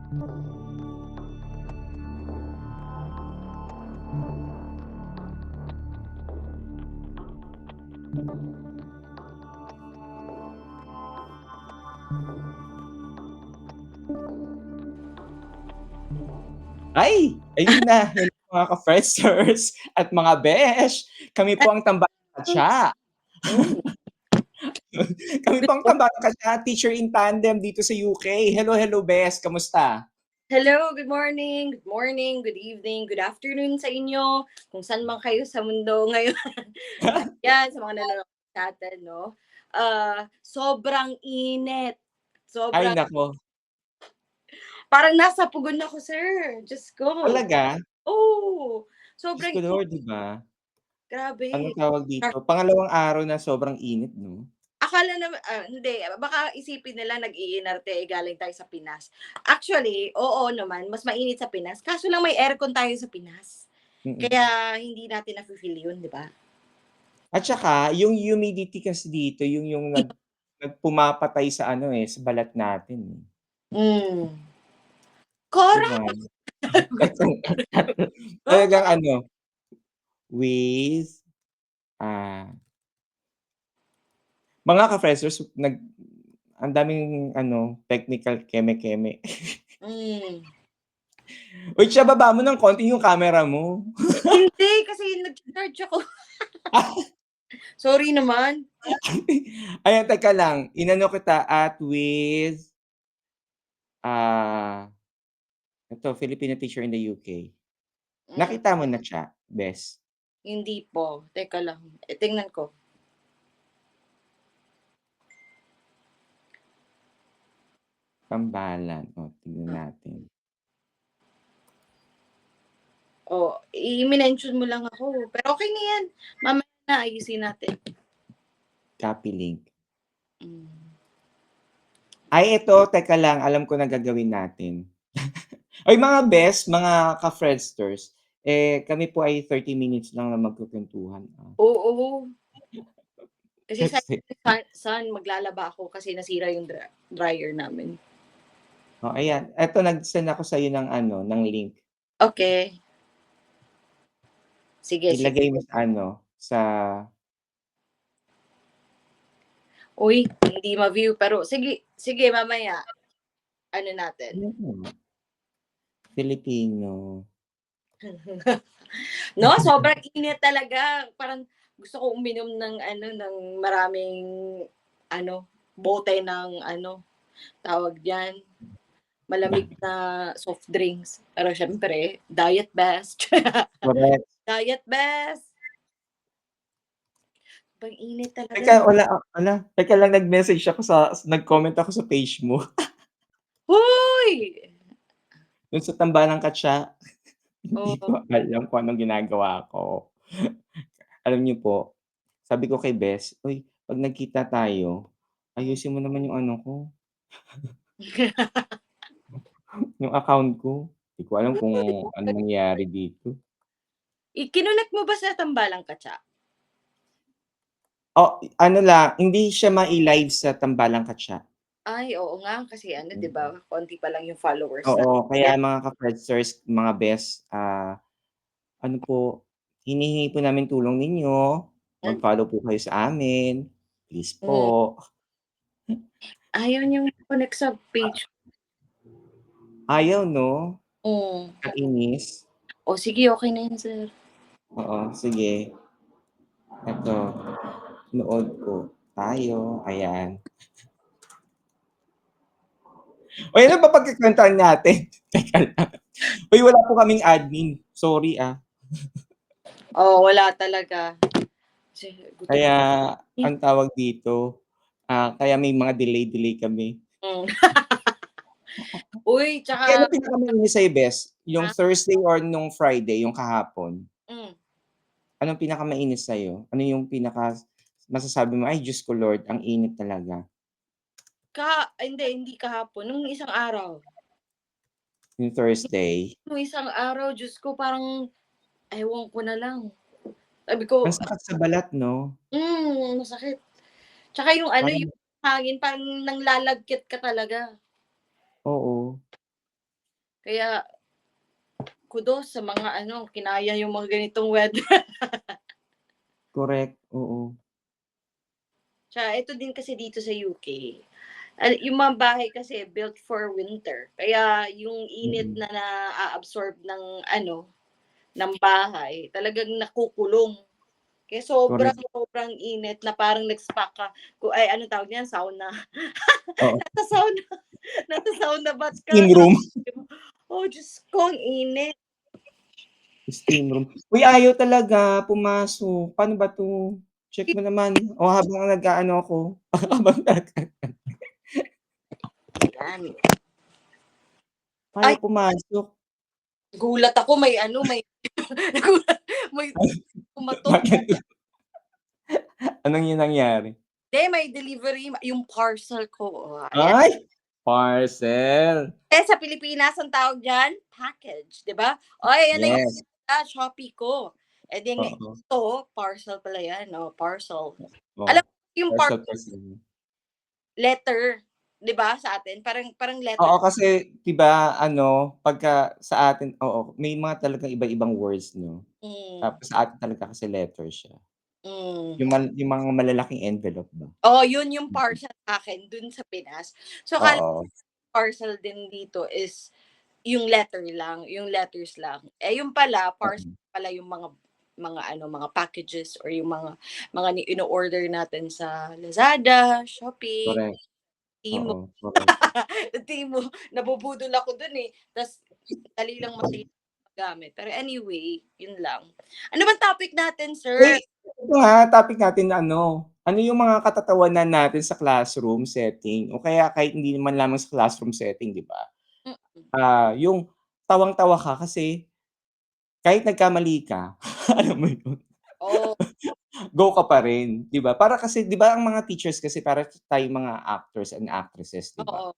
Ay, ayun na. Hello mga ka-freshers at mga besh. Kami po ang Tambalang Katsa. Oh, Kami good po ang mo Tambalang Katsa, teacher in tandem dito sa UK. Hello, hello bes, kamusta? hello, good morning, good evening, good afternoon sa inyo, kung saan man kayo sa mundo ngayon. Yan, sa mga nanonood sa atin, 'no? Sobrang init, Ay sobrang naku, parang nasa pugon ako, sir, Diyos ko. talaga? Oo, Diyos sobrang ko init, Lord, 'di ba? Anong grabe. tawag dito, pangalawang araw na sobrang init 'no? Akala naman hindi, baka isipin nila nag-iinarte, eh, galing tayo sa Pinas. Actually, oo naman, mas mainit sa Pinas, kaso lang may aircon tayo sa Pinas. Mm. Kaya hindi natin nafi-feel yun, 'di ba? At saka yung humidity kasi dito yung pumapatay sa ano, eh, sa balat natin, eh, Hmm. 'di Correct. ba? Talagang ano, with, ah mga ka-freshers ang daming ano, technical keme-keme. Hmm. Uy, siya baba mo ng konti yung camera mo. Hindi, kasi nagcha-charge ako. Sorry naman. Ayan, teka lang, inano kita at with, ah, eto Filipino teacher in the UK. Hmm, Nakita mo na siya, bes? hindi po. Teka lang, tingnan ko. Tambalan, oh, tignan natin. Oh, i-mention mo lang ako, pero okey na 'yan. Mamaya na ayusin natin. Copy link. Hmm. Ay eto, teka lang, alam ko na gagawin natin. Ay mga best, mga ka-Fredsters, eh, kami po ay 30 minutes lang na magkukuwentuhan, ah. Oo, kasi sabi Kasi ni Son maglalaba ako kasi nasira yung dryer namin. oh, ayan, eto nag-send ako sa'yo ng ano, ng link. Okey. Sige, sige. Ilagay mo sa ano, sa Uy, hindi ma-view pero sige sige mamaya ano natin. ano, Filipino. 'No, sobrang init talaga. Parang gusto ko uminom ng ano, ng maraming ano, bote ng ano, tawag diyan, malamig na soft drinks. Pero siyempre diet best. Correct. Diet best. Sobrang init talaga. Teka hala, teka lang nag-message ako nag-comment ako sa page mo, Hoy! dun sa Tambalang Katsa. Hindi Oh, ko alam kung anong ginagawa ko. Alam niyo po, sabi ko kay Bes, "Uy, 'pag nagkita tayo, hmm. ayusin mo naman yung ano ko, yung account ko." Di ko alam kung anong nangyari dito. Kinonect mo ba sa Tambalang Katsa? Oh, ano lang, hindi siya mai-live sa Tambalang Katsa. Ay, oo nga kasi ano, 'di ba, Mm. konti pa lang yung followers Oo, kaya natin. mga ka-Fredsters, mga Bes, ano po, hinihingi po namin tulong ninyo, Hmm, mag-follow po kayo sa amin, please hmm. po. Ayaw niyang connect sa page. Ayaw 'no, Hmm. kainis. Oh, sige okey na 'yan, sir. Oo, sige, eto, nood ko, tayo, ayan. Uy, ano ba pagkukuwentuhan natin? Teka lang. Uy, wala po kaming admin, sorry, ah. Oo, wala talaga. Kasi gutom Kaya eh. ang tawag dito, kaya may mga delay-delay kami. Hmm. Uy, Eh, ano 'tsaka pinakamainis sa'yo bes, yung ah, Thursday or nung Friday, yung kahapon? hmm, Anong pinakamainis sa'yo? Ano yung masasabi mo, "Ay Diyos ko Lord, ang init talaga." hindi kahapon, nung isang araw. Yung Thursday? Nung isang araw, Diyos ko parang ewan ko na lang. Sabi ko, Ang sakit sa balat 'no? masakit. 'Tsaka yung ano, Parang yung hangin parang nanglalagkit ka talaga. oo. Kaya kudos sa mga ano, kinaya yung mga ganitong weather. Correct, oo. Tsaka ito din kasi dito sa UK, yung mga bahay kasi built for winter. Kaya yung init Mm. na naa-absorb ng ano, ng bahay, talagang nakukulong. Kaya sobrang, Correct. sobrang init na parang nag-spa ka. Ay, ano tawag niyan? Sauna. Oo, Nasa sauna, nasa sauna bath ka. steam room, Oh, Diyos ko, ang init. steam room. Uy, ayaw talaga pumasok. Paano ba 'to? Check mo naman. O habang nag-aano ako, habang Yan. ayaw Ay, pumasok. gulat ako may ano, may nagulat, may pumatok. Bakit? Anong yung nangyari? Hindi, may delivery, yung parcel ko. Oh, ayan. Ay, parcel. Sa Pilipinas, ang tawag diyan, package, 'di ba? O ayan na yung Yes, Shopee ko. Eh di nga, oo, ito, parcel pala yan, no? Parcel. oh, Alam mo yung parcel parcel. letter, 'di ba, sa atin? Parang parang letter. Oo, kasi 'di ba ano, pagka sa atin oo, may mga talagang iba-ibang words 'no, Mm, tapos sa atin talaga kasi letter siya. mm. Yung mga malalaking envelope ba. Oo, yun yung Mm. parcel sa'kin dun sa Pinas. So, akala Oo, parcel din dito is yung letter lang, yung letters lang. Eh, yung pala parcel oo, pala yung mga ano, mga packages or yung mga ino-order natin sa Lazada, Shopee, correct. Temu. Oo, correct. Temu, nabubudol ako dun, eh, ta's dali lang magamit. Pero anyway, yun lang. Ano bang topic natin, Uy, sir? ito topic natin ano yung mga katatawanan natin sa classroom setting o kaya kahit hindi naman lamang sa classroom setting, 'di ba? Mm. Yung tawang-tawa ka kasi kahit nagkamali ka, alam mo yun? Oh, Go ka pa rin, 'di ba? Para kasi 'di ba ang mga teachers kasi para tayong mga actors and actresses, 'di ba? oo,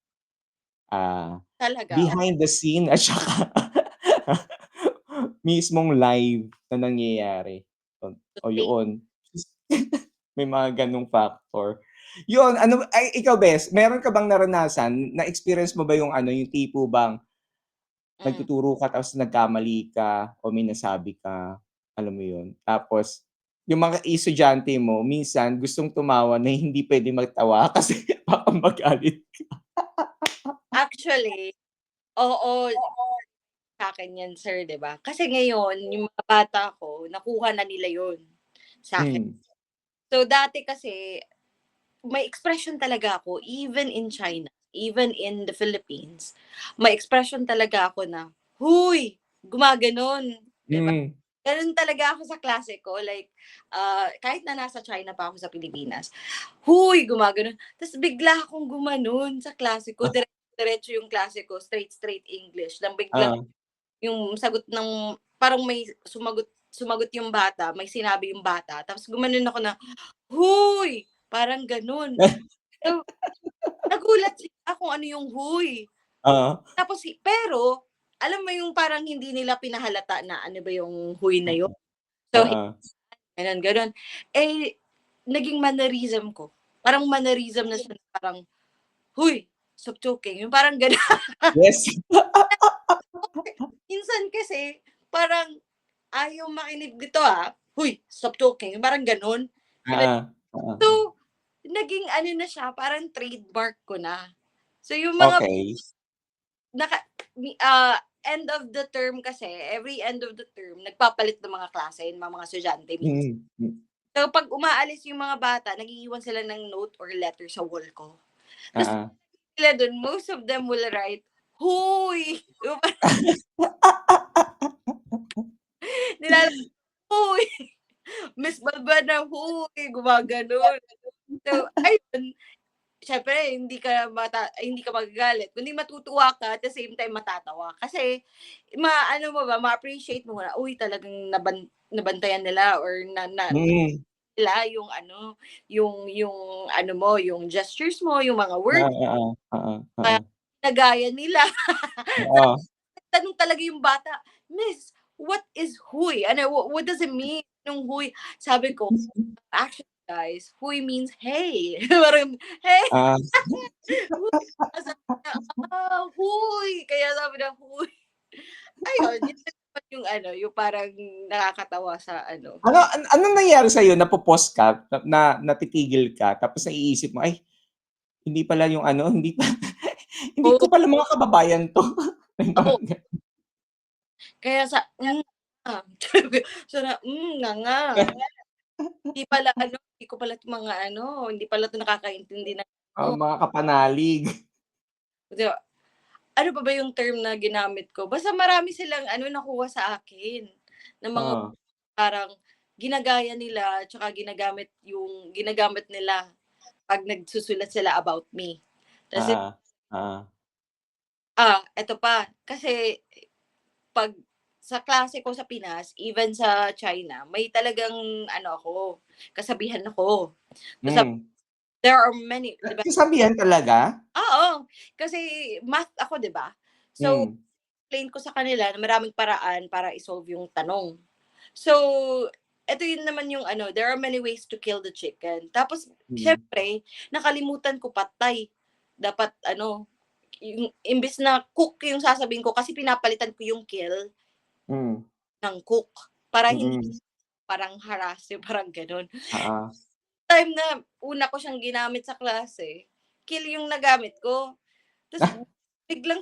Ah, talaga. behind the scene at saka mismong live na nangyayari. O yun, may mga gano'ng factor. Yun, ano ay ikaw bes, meron ka bang naranasan, na-experience mo ba yung ano, yung tipo bang Hmm. nagtuturo ka tapos nagkamali ka o may nasabi ka, alam mo yun? Tapos yung mga estudyante mo minsan gustong tumawa na hindi puwedeng magtawa kasi baka magalit. Actually, oo, sa'kin 'yan, sir, 'di ba? Kasi ngayon yung mga bata ko nakuha na nila yun sa'kin. Hmm, So, dati kasi may expression talaga ako even in China, even in the Philippines, may expression talaga ako na, "Huy!" Gumaganon, 'di ba? hmm, Gano'n talaga ako sa klase ko like, kahit na nasa China pa ako sa Pilipinas, "Huy!" Gumaganon. Ta's bigla akong gumanon sa klase ko, diretso yung klase ko, straight straight English, nang biglang oo. yung sagot ng parang may sumagot sumagot yung bata, may sinabi yung bata, tapos gumanon ako na, "Huy!" Parang gano'n. So, nagulat sila kung ano yung huy. Oo, Tapos pero alam mo yung parang hindi nila pinahalata na ano ba yung huy na yun. So, oo. gano'n, gano'n. Eh, naging mannerism ko. Parang mannerism na siya na parang, "Huy, stop joking." Yung parang gano'n. Yes. Minsan kasi parang ayaw makinig nito, "Huy, stop joking." Yung parang gano'n. Oo, oo. So, naging ano na siya, parang trademark ko na. So, yung mga Okey. naka end of the term kasi, every end of the term nagpapalit ng mga klase, yung mga estudyante minsan. Mm, hmm, So, 'pag umaalis yung mga bata, nag-iiwan sila ng note or letter sa wall ko. Tapos oo. sila dun, most of them will write, "Huy!" Yung parang nilalagay, "Huy! Miss Balbana, huy!" Gumaganon. So, ayun, siyempre hindi ka magagalit kundi matutuwa ka at the same time matatawa. Kasi maano mo ba, ma-appreciate mo na, uy talagang nabantayan nila or na Mm. nila yung ano, yung ano mo, yung gestures mo, yung mga Oo, words, oo, oo, oo, ah, nagaya nila. oo. Tanong talaga yung bata, "Miss, what is huy? Ano, what does it mean yung huy?" Sabi ko, "Actually guys, huy means hey." Parang, "Hey." Ah, Huy, sabi niya, huy. Kaya sabi na, huy. Ayun, yun din naman yung ano, yung parang nakakatawa sa ano. Anong nangyari sa'yo, napo-pause ka, natitigil ka, tapos naiisip mo, "Ay, hindi pala yung ano, hindi pa hindi ko Oo, pala mga kababayan 'to." May mga oo. Kaya ah, so na, nga nga. Hindi pala ano, hindi ko pala 'to mga ano, hindi pala 'to nakakaintindi ng Oo, ano, mga kapanalig. 'di ba? Ano pa ba yung term na ginamit ko? Basta marami silang ano, nakuha sa akin, na mga Oo, parang ginagaya nila tsaka ginagamit nila 'pag nagsusulat sila about me. Tas oo, oo. eto pa, kasi 'pag sa klase ko sa Pinas, even sa China, may talagang ano ako, kasabihan ako. Basta Hmm, there are many, 'di ba? kasabihan talaga? Oo, kasi math ako, 'di ba? So, Hmm, explain ko sa kanila na maraming paraan para i-solve yung tanong. So, eto yun naman yung ano, there are many ways to kill the chicken. Tapos hmm, siyempre nakalimutan ko patay. Dapat ano, yung imbes na cook yung sasabihin ko kasi pinapalitan ko yung kill hmm, ng cook para hindi mm, parang harass yung parang gano'n. oo. Time na una ko siyang ginamit sa klase, kill yung nagamit ko. Tas biglang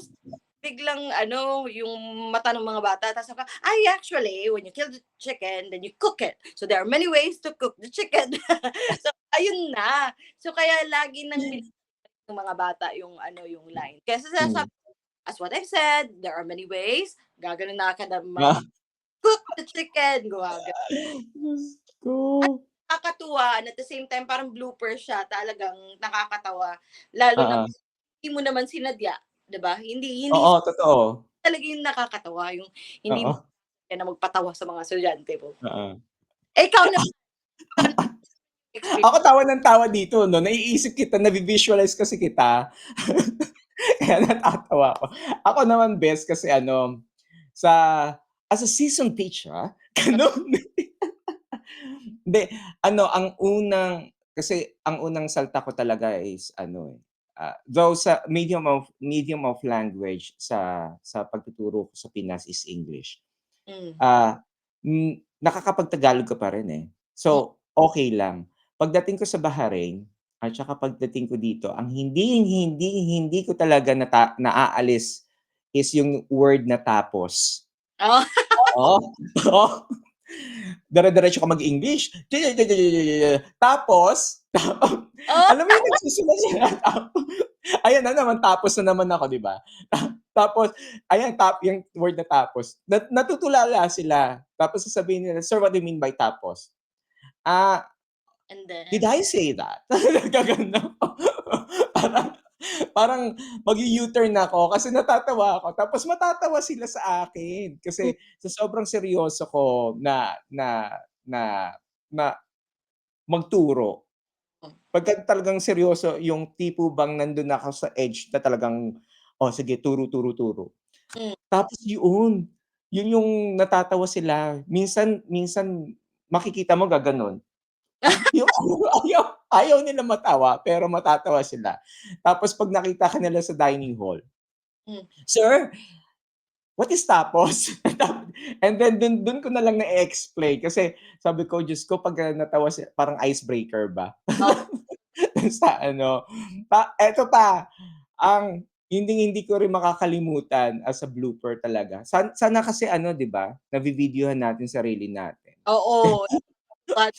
biglang ano, yung mata ng mga bata ta's saka, "Ay, actually, when you kill the chicken, then you cook it. So there are many ways to cook the chicken." So ayun na. So kaya lagi ng ng mga bata yung ano, yung line. Kaya Hmm, sinasabi as what I've said, there are many ways, gaganon na ka na ah, cook the chicken, Diyos ko. nakakatuwa and at the same time parang blooper siya, talagang nakakatawa. Lalo na Oo, hindi mo naman sinadya, 'di ba? Hindi hindi oo, totoo. talaga yung nakakatawa, yung hindi mo Oo, na magpatawa sa mga estudyante mo. oo. Ikaw naman, ano experience Ako tawa ng tawa dito 'no, naiisip kita, navi-visualize kasi kita, kaya natatawa ako. Ako naman best kasi ano, sa as a seasoned teacher, gano'n. Hindi, ano ang unang salta ko talaga is ano, though sa medium of language sa pagtuturo ko sa Pinas is English. hmm, Nakakapag-Tagalog ka pa rin, eh. hmm. So, okey lang. Pagdating ko sa Bahrain at saka pagdating ko dito, ang hindi ko talaga naaalis is yung word na tapos. Oh, Oo, oo. Dire-diretso ka mag-English. Tapos, oh, alam mo yung nagsusulat sila ayan na naman, tapos na naman ako, 'di ba? Tapos ayan, yung word na tapos, natutulala sila. Tapos sasabihin nila, "Sir, what do you mean by tapos?" "Ah, and did then I say that?" Gaganon ako. Parang parang mag-u-turn ako kasi natatawa ako. Tapos matatawa sila sa akin hmm, kasi sa sobrang seryoso ko na na magturo. Pagka talagang seryoso yung tipo bang nandun ako sa edge na talagang, "Oh, sige, turo, turo, turo." hmm. Tapos yun yung natatawa sila. Minsan minsan makikita mo gaganon. Yung ayaw ayaw nilang matawa pero matatawa sila. Tapos 'pag nakita ka nila sa dining hall, Hmm. "Sir, what is tapos?" And then dun ko na lang na-e-explain kasi sabi ko, Diyos ko pagka natawa parang icebreaker ba Oh, sa ano, eto pa, ang hinding-hindi ko rin makakalimutan as a blooper talaga. Sana kasi ano, 'di ba, navi-videohan natin sarili natin. oo, but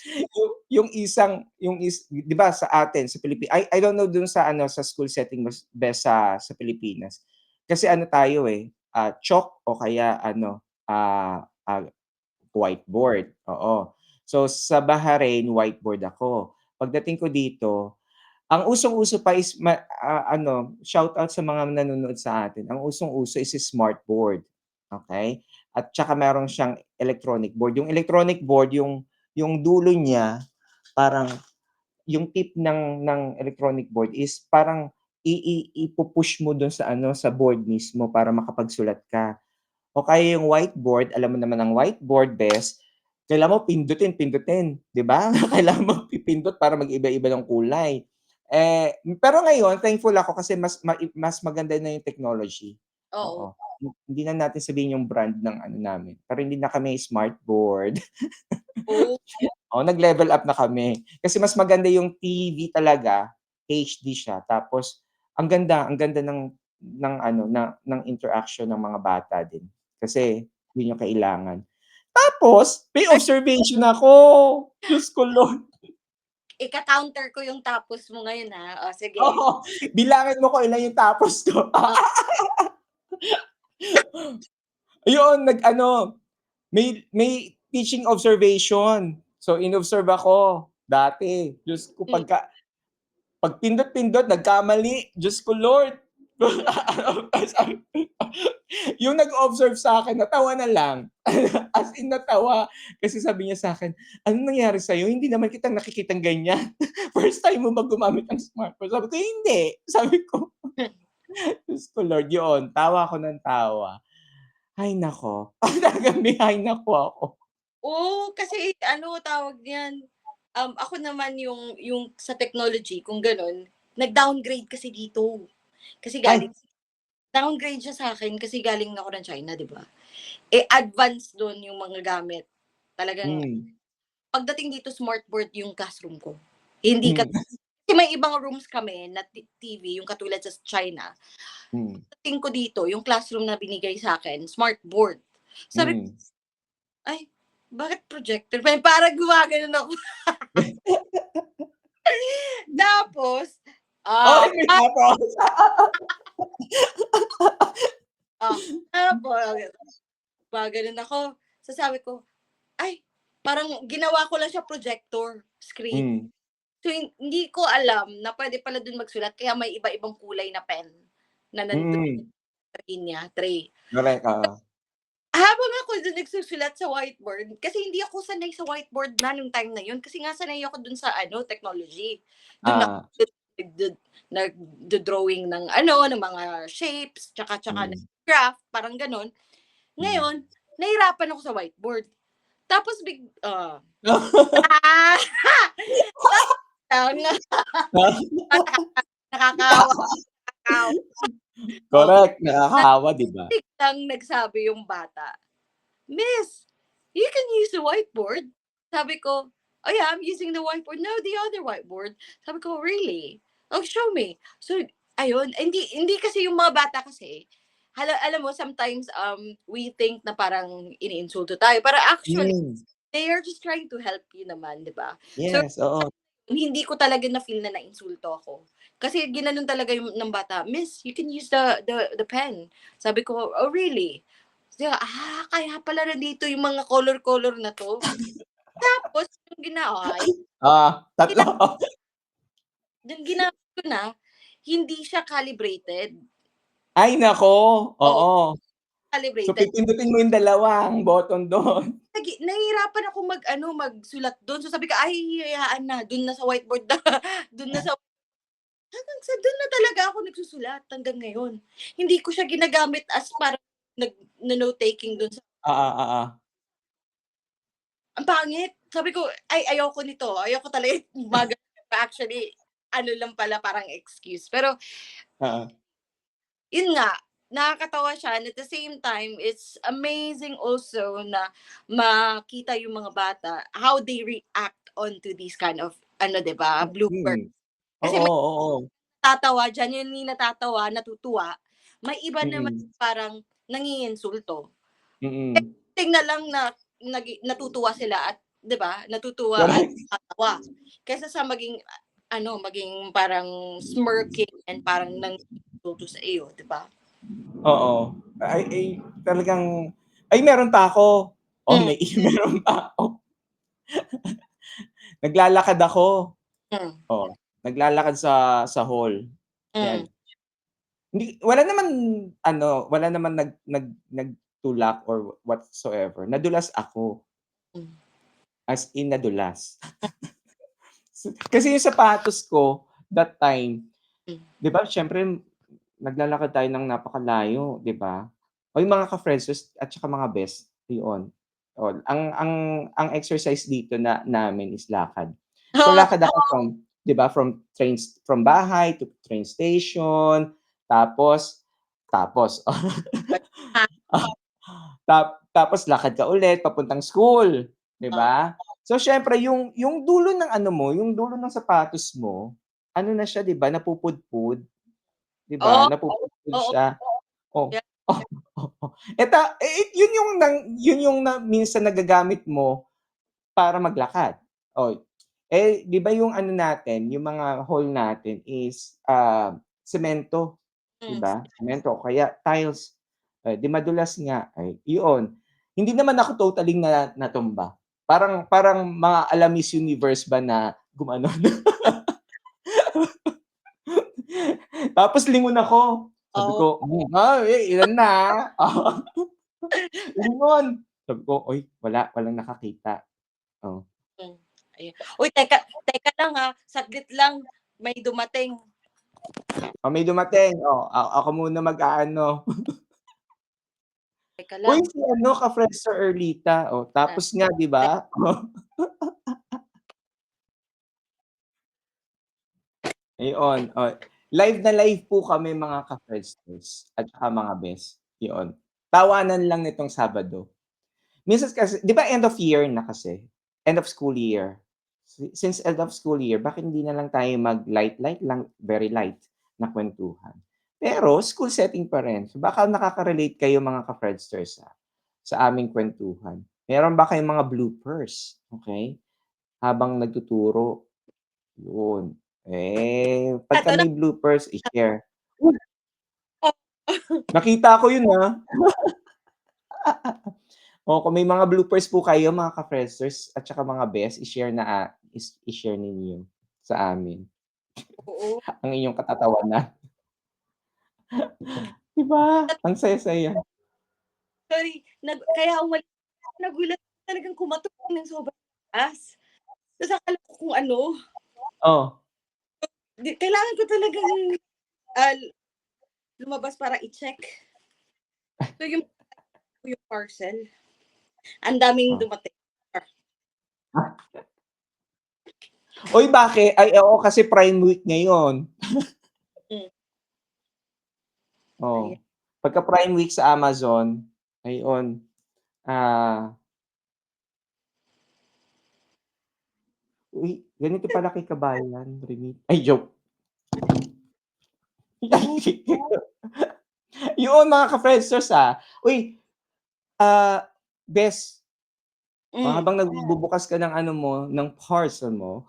Yung 'di ba sa atin sa I don't know dun sa ano, sa school setting mas best sa Pilipinas. Kasi ano tayo, eh, chalk o kaya ano, whiteboard, oo. So sa Bahrain, whiteboard ako. Pagdating ko dito, ang usong-uso pa is ano, shoutout sa mga nanonood sa atin. Ang usong-uso is smartboard, okey? At tsaka meron siyang electronic board. Yung electronic board, yung dulo niya parang yung tip ng electronic board is parang ipu-push mo dun sa ano, sa board mismo para makapagsulat ka. O kaya yung whiteboard, alam mo naman ang whiteboard bes, kailangan mo pindutin, pindutin, 'di ba? Kailangan mo pipindot para mag-iba-iba ng kulay. Pero ngayon thankful ako kasi mas maganda na yung technology, Oo. oo. Hindi na natin sabihin yung brand ng ano namin, pero hindi na kami smartboard. Oh, Oo, nag-level up na kami. Kasi mas maganda yung TV talaga, HD siya tapos ang ganda ng ano, ng interaction ng mga bata din. Kasi yun yung kailangan. Tapos may ay observation ako, Diyos ko Lord. ika-counter ko yung tapos mo ngayon, Oh, sige. Oo, bilangin mo kung ilan yung tapos ko. Oh, Ayun, nag-ano, may teaching observation. So, inobserve ako dati. Diyos ko, hmm, 'pag pindot-pindot nagkamali, Diyos ko Lord. Yung nag-observe sa'kin natawa na lang. As in natawa. Kasi sabi niya sa'kin, "Anong nangyari sa'yo? Hindi naman kita nakikitang ganyan. First time mo ba gumamit ng smartphone?" Sabi ko, "Hindi." Sabi ko, Diyos ko Lord, yun, tawa ako ng tawa. Hay naku, talagang behind na po ako. kasi ano tawag niyan, ako naman yung sa technology kung gano'n, nag-downgrade kasi dito. Kasi Ay, downgrade siya sa'kin kasi galing ako ng China, 'di ba? Eh, advanced dun yung mga gamit. Talagang hmm, pagdating dito smartboard yung classroom ko. Hindi hmm, kasi may ibang rooms kami na TV yung katulad sa China. hmm, Pagdating ko dito yung classroom na binigay sa'kin smartboard. Sabi ko, hmm. "Ay, bakit projector?" Parang gumaganon ako. Tapos, Ay, ah, may tapos. ah, tapos gumaganon ako. So sabi ko, "Ay, parang ginawa ko lang siya projector screen." Hmm, So, hindi ko alam na puwede pala dun magsulat kaya may iba-ibang kulay na pen na nandun mm, sa tray niya, tray. correct, oo. Habang ako dun nagsusulat sa whiteboard, kasi hindi ako sanay sa whiteboard na nung time na yun kasi nga sanay ako dun sa ano, technology. Dun ako Ah, nagdu nagdo-drawing ng ano, ng mga shapes, tsaka hmm. nag-graph, parang gano'n. Hmm. Ngayon, nahirapan ako sa whiteboard. Tapos ah, lang nakakaawa, nakakaawa. Oh, Correct, nakakahawa, 'di ba? biglang nagsabi yung bata, "Miss, you can use the whiteboard." Sabi ko, "Oh, yeah, I'm using the whiteboard." "No, the other whiteboard." Sabi ko, "Really? Oh, show me." So, ayun, hindi hindi kasi yung mga bata kasi, alam mo sometimes, we think na parang iniinsulto tayo, pero actually, Hmm, they are just trying to help you naman, 'di ba? So, yes, oo. hindi ko talaga na-feel na nainsulto ako. Kasi ginanon talaga yung ng bata, "Miss, you can use the pen." Sabi ko, "Oh, really?" Kaya pala nandito yung mga color-color na 'to. Tapos yung gina Tatlo. yung ginamit ko na, hindi siya calibrated. Ay naku, Oo, oo. So, calibrated. pipindutin mo yung dalawang button dun. Nahihirapan akong mag-ano, magsulat dun. So sabi ko, "Ay, hayaan na, dun na sa whiteboard na, dun na sa." Hanggang sa dun na talaga ako nagsusulat hanggang ngayon. Hindi ko siya ginagamit as parang note taking dun sa Oo, oo. ang pangit. Sabi ko, "Ay, ayoko nito, ayoko talaga actually ano lang pala parang excuse." Pero Oo. yun nga, nakakatawa siya and at the same time, it's amazing also na makita yung mga bata, how they react onto these kind of ano, 'di ba, blooper. Hmm. Kasi Oo, oo. natatawa diyan, genuinely natatawa, natutuwa. May iba naman Mm, parang nangiinsulto. mm. Tingnan lang na natutuwa sila at 'di ba, natutuwa at Correct. natatawa. Kaysa sa maging ano, maging parang smirking and parang nangiinsulto sa iyo, 'di ba? Oo. Ay, talagang meron pa ako. Oh, Hmm, meron pa ako. Naglalakad ako. hmm, Oh, naglalakad sa hall, hmm, 'yan. Hindi wala naman nagtulak or whatsoever, nadulas ako, hmm. as in nadulas. Kasi yung sapatos ko that time, Hmm. 'di ba siyempre naglalakad tayo ng napakalayo, 'di ba? O yung mga ka-friends at saka mga best, yun. O ang exercise dito namin is lakad. So Oo, lakad ako from 'di ba, from bahay to train station, tapos tapos tapos lakad ka ulit papuntang school, 'di Oo. ba? So siyempre yung dulo ng ano mo, yung dulo ng sapatos mo, ano na siya 'di ba, napupudpud, 'di ba? Oo, Napupudpud oo, siya. Oh, yeah. oh, oo. Yun yung yun yung minsan nagagamit mo para maglakad. Oh, 'di ba yung ano natin, yung mga hall natin is, semento, 'di Hmm. ba? Semento o kaya tiles. 'Di madulas nga, ay yun. Hindi naman ako totally natumba. Parang parang mga Miss Universe ba na gumanon. Tapos lingon ako. Sabi Oo. ko, ilan na, lingon. Sabi ko, "Uy, walang nakakita." Oh. Hmm, ayun. Uy, teka teka lang, saglit lang, may dumating. May dumating, ako muna mag-aano. Teka Uy, lang, si ano ka-friends sa Erlita, ah, tapos nga 'di te ba? Ayun, live na live po kami mga ka-friendsters at saka mga best, 'yun. Tawanan lang nitong Sabado. Minsan kasi 'di ba end of year na kasi, end of school year. Since end of school year, bakit hindi na lang tayo mag-light-light lang, very light na kuwentuhan. Pero school setting pa rin. So baka nakaka-relate kayo mga ka-friendsters, sa aming kuwentuhan. Meron ba kayong mga bloopers, okey, habang nagtuturo? 'Yun. Pagka eto na may bloopers, i-share. Uy, po. nakita ko 'yun, kung may mga bloopers po kayo mga ka-friendsters at saka mga best, i-share ninyo sa amin Oo. ang inyong katatawanan. 'Di ba? Ang saya-saya. Sorry, kaya umalis ako, nagulat ako, talagang kumatok ng sobrang lakas. Tas akala ko kung ano, Oh, kailangan ko talagang, ah, lumabas para i-check. So yung parcel, ang daming oh. dumating. Uy, bakit? Ay, oo, kasi Prime Week ngayon. Hmm, ayan. Oh, pagka Prime Week sa Amazon, ayun, ah, uy, ganito pala kay-kabayan, ay joke. Yun mga ka-friendsters, uy, ah, best, Hmm, habang nagbubukas ka ng ano mo, ng parcel mo,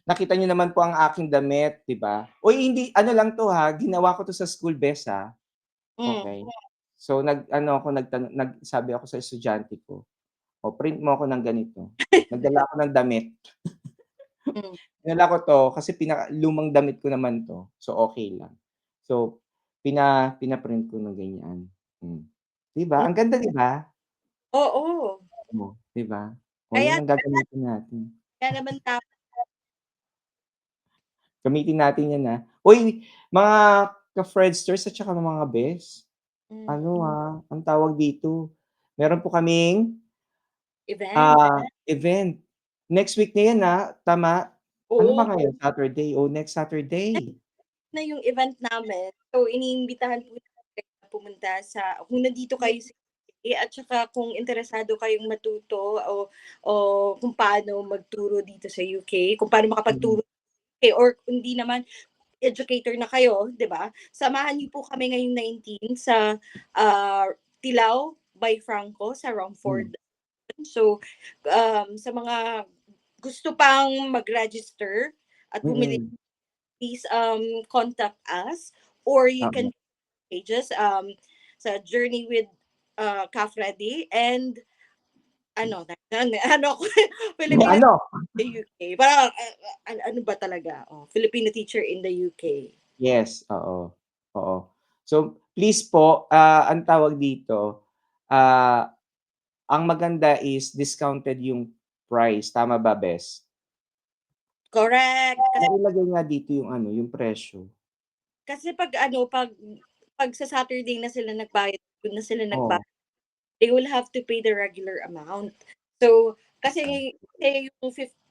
nakita niyo naman po ang aking damit, 'di ba? Uy, hindi ano lang 'to, ginawa ko 'to sa school best, hmm, okey. So nag-ano ako, nagsabi ako sa estudyante ko, "O print mo ako ng ganito." Nagdala ako ng damit. hmm. Dinala ko 'to kasi lumang damit ko naman 'to, so okey lang. So pina-print ko ng ganyan, 'di ba, Hmm, ang ganda 'di ba? oo. 'Di ba? Kaya Yun ang gagamitin natin. kaya naman Gamitin natin yan, Uy, mga ka-friendsters at saka mga best, hmm, ano, ang tawag dito, meron po kaming, event. event. Next week na yan, tama? Ano ba Oo, ngayon, Saturday? Next Saturday. na yung event namin. So, iniimbitahan po namin na pumunta kung nandito kayo sa UK at saka kung interesado kayong matuto o kung paano magturo dito sa UK, kung paano Mm, makapagturo or kung hindi naman educator na kayo, 'di ba? Samahan niyo po kami ngayong 19 sa Tilao by Franco sa hmm, Romford. So, sa mga gusto pang mag-register at bumili, mm, please contact us or you oo. can pages sa Journey with Calf Ready and ano ako Filipino Ano? sa UK. Parang ano ba talaga? Filipino teacher in the UK. Yes, oo, oo. So, please po, ang tawag dito, ang maganda is discounted yung price, tama ba, bes? Correct. Nailagay nga dito yung ano, yung presyo. Kasi pag sa Saturday na sila nagbayad, dun na sila Oo, they will have to pay the regular amount. So, kasi yung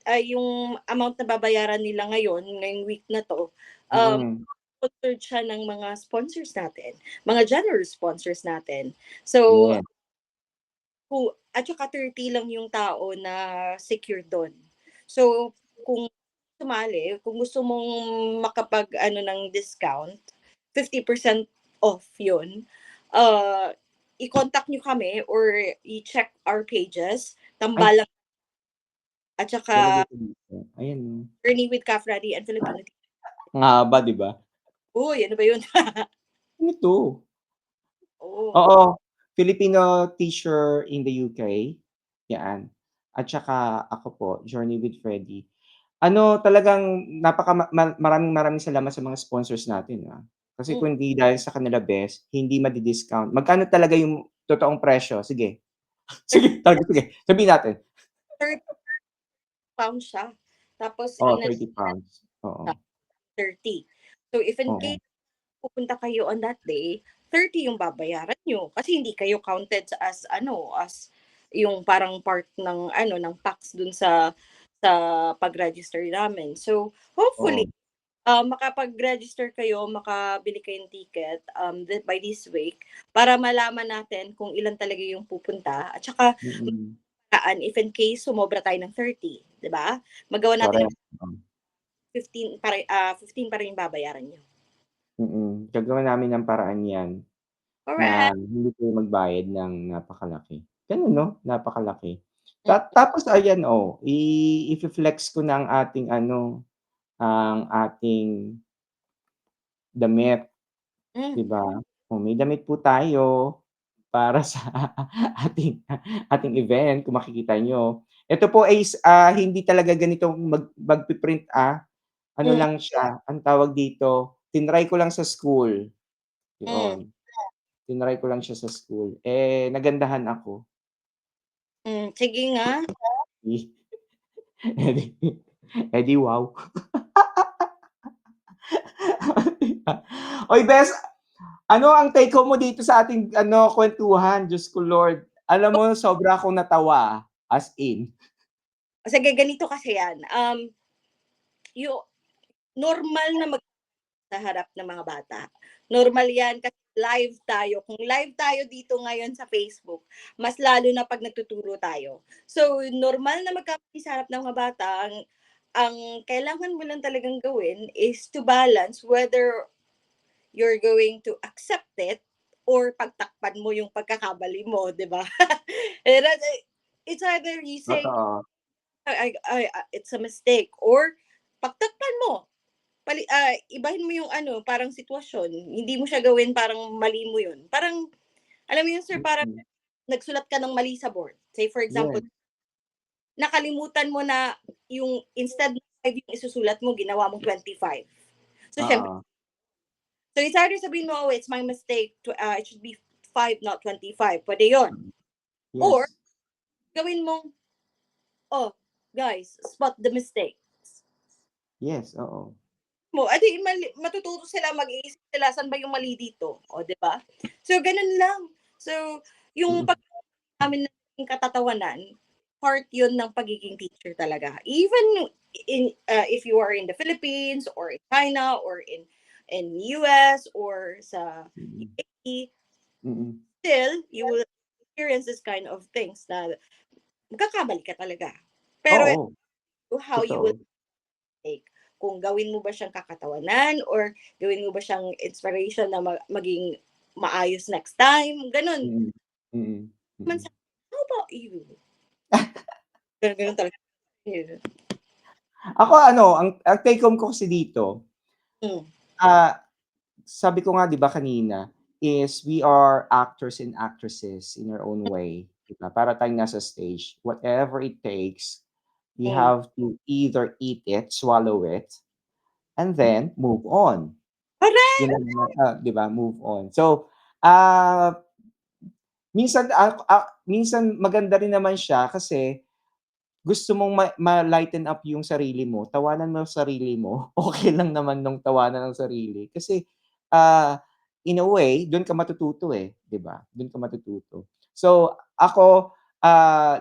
ay yung amount na babayaran nila ngayon, ngayong week na 'to, um, Mm. sponsored siya ng mga sponsors natin, mga generous sponsors natin. So, Yes. at saka 30 lang yung tao na secure dun. So, kung sumali, kung gusto mong makapag-ano ng discount, 50% off yun, i-contact niyo kami or i-check our pages, Ay, Tambalang at ilagay saka ko dito. Ayan, oh. Journey with Cafradi and Filipino Tea. Ang haba, 'di ba? Uy, ano ba yun? Ano 'to? Oo. Oo, Filipino Teacher in the UK, 'yan. At saka ako po, Journey with Freddy. Ano, talagang napaka maraming salamat sa mga sponsors natin, Kasi Hmm, kung hindi dahil sa kanila best, hindi madi-discount. Magkano talaga yung totoong presyo? Sige. Sige, sige, sabihin natin. £30 siya. Tapos Oo, £30. Oo, 30. So, if in oo, case pupunta kayo on that day, 30 yung babayaran niyo kasi hindi kayo counted as ano, as yung parang part ng ano, ng tax dun sa pag-register namin. So, hopefully, oo. makapag-register kayo, makabili kayong ticket, by this week para malaman natin kung ilan talaga yung pupunta at saka Mm, if in case sumobra tayo ng 30, 'di ba? Magawa natin ng correct. 15 pa rin yung babayaran niyo. Gagawan namin ng paraan 'yan. Na Correct. hindi kayo magbayad ng napakalaki. Gano'n 'no, napakalaki. Mm, Tapos ayan, ife-flex ko na ang ating ano, ang ating damit, hmm, 'di ba? May damit po tayo para sa ating ating event kung makikita niyo. Ito po ay hindi talaga ganito magpi-print, ano hmm, lang siya, anong tawag dito, tinry ko lang sa school, hmm, 'yon. Tinry ko lang siya sa school, nagandahan ako. sige nga. Eh di wow. Uy bes, ano ang take home mo dito sa ating ano, kuwentuhan? Diyos ko Lord. Alam mo sobra akong natawa, as in. Sige ganito kasi yan, yu normal na sa harap ng mga bata. Normal yan kasi live tayo. Kung live tayo dito ngayon sa Facebook, mas lalo na 'pag nagtuturo tayo. So, normal na magkamali sa harap ng mga bata, ang kailangan mo lang talagang gawin is to balance whether you're going to accept it or pagtakpan mo yung pagkakamali mo, 'di ba? And it's either you say, Totoo. it's a mistake or pagtakpan mo. Ibahin mo yung ano, parang sitwasyon. Hindi mo siya gawin parang mali mo yun. Parang, alam mo yun sir, parang Mm. nagsulat ka ng mali sa board. Say for example, Yes, nakalimutan mo na yung instead ng 5 yung isusulat mo, ginawa mo 25. So, syempre, oo. so it's either sabihin mo, oh, it's my mistake, it should be 5, not 25. Pwede yun. Mm. Or, Yes. gawin mong, oh, guys, spot the mistake. Yes, oo. Mo, edi matututo sila, mag-iisip sila, saan ba yung mali dito? O, di ba? So, ganun lang. So, yung Mm, namin ng katatawanan, part yun ng pagiging teacher talaga. Even if you are in the Philippines or in China or in US or sa mm, UAE, mm. still, you will experience this kind of things na magkakamali ka talaga. Pero Oo, how you will totoo. take. Kung gawin mo ba siyang kakatawanan or gawin mo ba siyang inspiration na maging maayos next time, ganun. Mm, mm, Man mm. sa how about you? Ganun, ganun talaga. Yun. Ako ano, ang take home ko kasi dito, Hmm, ah sabi ko nga 'di ba kanina, is we are actors and actresses in our own way, 'di ba? Para tayong nasa stage. Whatever it takes, we hmm. have to either eat it, swallow it, and then move on. Correct! 'Yun lang naman, 'di ba, move on. So, ah, minsan maganda rin naman siya kasi gusto mong ma-lighten up yung sarili mo, tawanan mo sarili mo, okey lang naman nung tawanan ang sarili kasi, ah, in a way dun ka matututo, 'di ba? Dun ka matututo. So ako,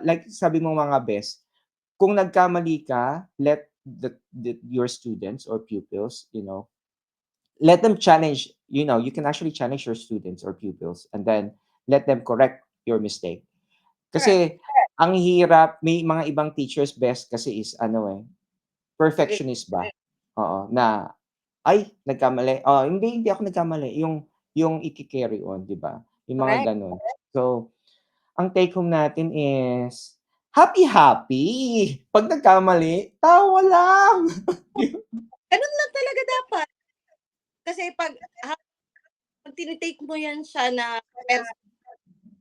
like sabi mo mga best, kung nagkamali ka, let your students or pupils, let them challenge, you can actually challenge your students or pupils and then let them correct your mistake. Correct. Kasi ang hirap, may mga ibang teachers best kasi is Mag perfectionist ba? Oo, na, "Ay, nagkamali. Oh, hindi ako nagkamali." Yung iki-carry on, 'di ba? Yung correct. mga gano'n. So, ang take home natin is happy-happy. 'Pag nagkamali, tawa lang. Gano'n lang talaga dapat. Kasi 'pag tini-take mo 'yan siya na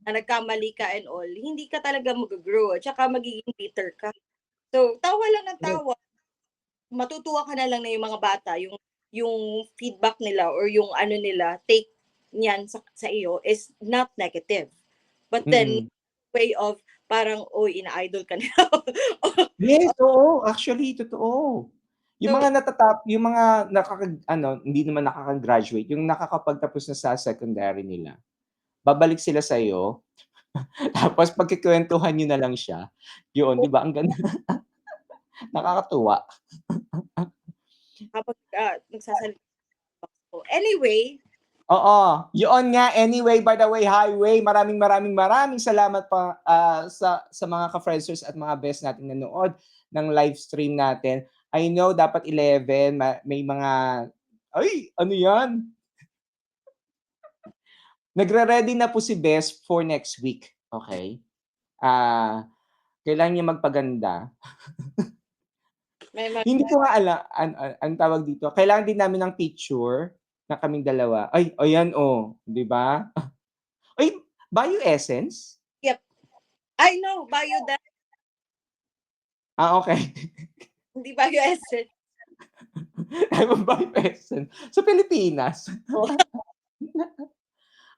na nagkamali ka and all, hindi ka talaga mag-go-grow at saka magiging bitter ka. So, tawa lang ng tawa, matutuwa ka na lang na yung mga bata, yung feedback nila or yung ano nila, take niyan sa iyo is not negative. But then, Mm. way of parang, "Uy, ina-idol ka nila." Yes, oo, actually totoo. So, Yung mga hindi naman nakaka-graduate, yung nakakapagtapos na sa secondary nila, babalik sila sa'yo, tapos pagkukuwentuhan niyo na lang siya, yun, 'di ba ang ganda, nakakatuwa. kapag, nagsasalita ako. Anyway, Oo, yun nga. Anyway, by the way, highway, maraming salamat pa, sa mga ka-Friendsers at mga best nating nanood ng live stream natin. I know dapat 11 may mga ay, ano 'yan? Nagre-ready na po si Best for next week, okey? Kailangan niya magpaganda. may mga Hindi ko nga anong tawag dito, kailangan din namin ng picture na kaming dalawa. Ay, ayan, 'di ba? Ay, Bio Essence? yep. I know, bio that, Okey. hindi bio essence. Diamond Bio Essence sa Pilipinas.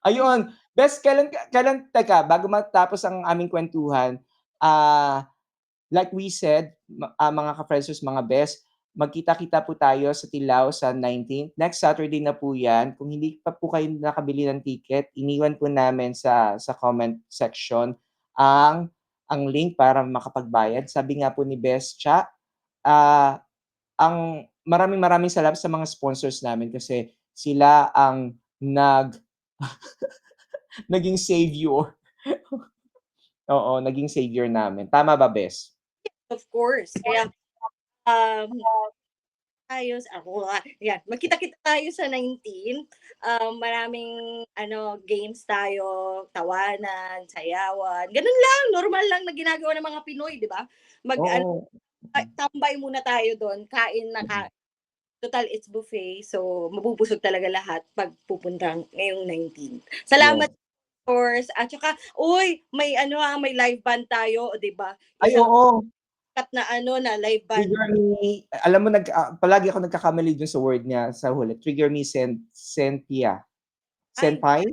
Ayun, Bes, kailan teka, bago matapos ang aming kuwentuhan, like we said, mga ka-Friendsers, mga best, magkita-kita po tayo sa Tilao sa 19th. Next Saturday na po 'yan. Kung hindi pa po kayo nakabili ng ticket, iniwan po namin sa comment section ang link para makapagbayad. Sabi nga po ni Best Cha, ah, maraming salamat sa mga sponsors namin kasi sila ang naging savior. Oo, naging savior namin. Tama ba, Bes? Of course, kaya, um, magkita-kita tayo sa 19. Maraming ano, games tayo, tawanan, sayawan, gano'n lang, normal lang na ginagawa ng mga Pinoy, 'di ba? Mag-ano, Oo. tambay muna tayo do'n, kain na Mm. total it's buffet, so mabubusog talaga lahat 'pag pupunta ngayong 19. Salamat Yes. of course at saka uy, may ano, may live band tayo, 'di ba? Ay, Isang oo. sikat na ano, na live band. Trigger Me, alam mo palagi ako nagkakamali dun sa word niya sa huli. Trigger Me Sentia. Ay, Senpai?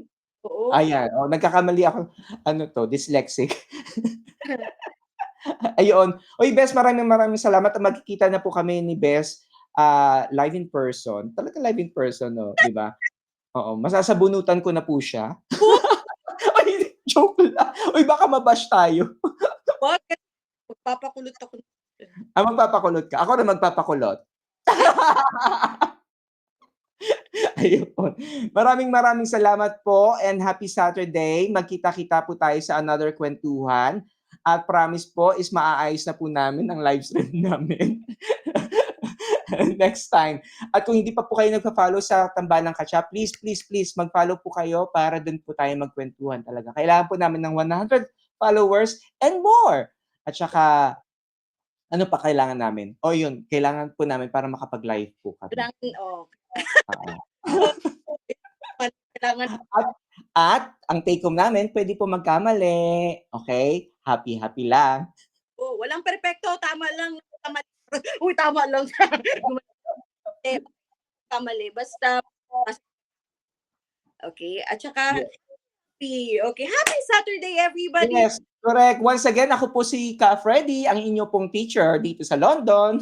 oo. Ayan, nagkakamali ako, ano 'to, dyslexic. Ayun. Uy, Bes, maraming salamat at magkikita na po kami ni Bes, live in person. Talagang live in person 'no, 'di ba? Oo, masasabunutan ko na po siya. Ay, joke lang. Uy, baka ma-bash tayo. Wag, magpapakulot ako. Magpapakulot ka, ako na magpapakulot. Ayun. Maraming salamat po and happy Saturday. Magkita-kita po tayo sa another kwentuhan at promise po is maaayos na po namin ang live stream namin next time. At kung hindi pa po kayo nagfa-follow sa Tambalang Katsa, please mag-follow po kayo para dun po tayo magkwentuhan talaga. Kailangan po namin ng 100 followers and more. At saka ano pa kailangan namin? Yun, kailangan po namin para makapag-live po kami. Kailangan, oh, Oo. oo, kailangan, At ang take home namin puwede po magkamali, okey? Happy-happy lang. walang perpekto, tama lang, tama. Uy, tama lang. Gumali, kamali, basta okey, at saka Ye okay, happy Saturday everybody! Yes, correct. Once again, ako po si Ka Freddy, ang inyo pong teacher dito sa London.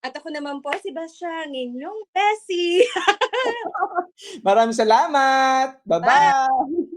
At ako naman po si Basha, ang inyong Bessie. Maraming salamat. Bye. Ba-bye.